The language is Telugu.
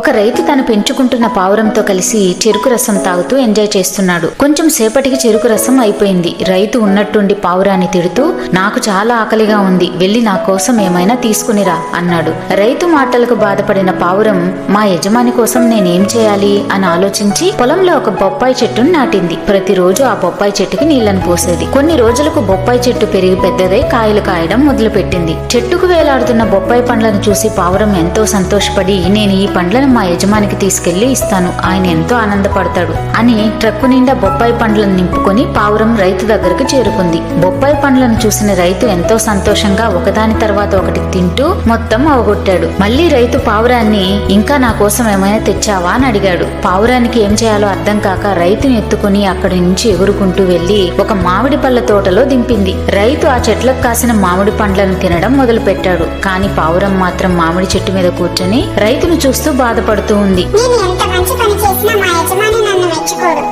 ఒక రైతు తను పెంచుకుంటున్న పావురంతో కలిసి చెరుకు రసం తాగుతూ ఎంజాయ్ చేస్తున్నాడు. కొంచెం సేపటికి చెరుకు రసం అయిపోయింది. రైతు ఉన్నట్టుండి పావురాన్ని తిడుతూ, నాకు చాలా ఆకలిగా ఉంది, వెళ్లి నా కోసం ఏమైనా తీసుకునిరా అన్నాడు. రైతు మాటలకు బాధపడిన పావురం, మా యజమాని కోసం నేనేం చేయాలి అని ఆలోచించి పొలంలో ఒక బొప్పాయి చెట్టును నాటింది. ప్రతిరోజు ఆ బొప్పాయి చెట్టుకి నీళ్లను పోసేది. కొన్ని రోజులకు బొప్పాయి చెట్టు పెరిగి పెద్దదై కాయలు కాయడం మొదలుపెట్టింది. చెట్టుకు వేలాడుతున్న బొప్పాయి పండ్లను చూసి పావురం ఎంతో సంతోషపడి, నేను ఈ పండ్లను మా యజమానికి తీసుకెళ్లి ఇస్తాను, ఆయన ఎంతో ఆనందపడతాడు అని ట్రక్కు నిండా బొప్పాయి పండ్లను నింపుకొని పావురం రైతు దగ్గరకు చేరుకుంది. బొప్పాయి పండ్లను చూసిన రైతు ఎంతో సంతోషంగా ఒకదాని తర్వాత ఒకటి తింటూ మొత్తం అవగొట్టాడు. మళ్లీ రైతు పావురాన్ని, ఇంకా నా కోసం ఏమైనా తెచ్చావా అని అడిగాడు. పావురానికి ఏం చేయాలో అర్థం కాక రైతుని ఎత్తుకుని అక్కడి నుంచి ఎగురుకుంటూ వెళ్లి ఒక మామిడి పళ్ళ తోటలో దింపింది. రైతు ఆ చెట్లకు కాసిన మామిడి పండ్లను తినడం మొదలు పెట్టాడు. కాని పావురం మాత్రం మామిడి చెట్టు మీద కూర్చొని రైతును చూస్తూ బాధపడుతూ ఉంది. నేను ఎంత మంచి పని చేసినా మా యజమాని నన్ను మెచ్చుకోడు,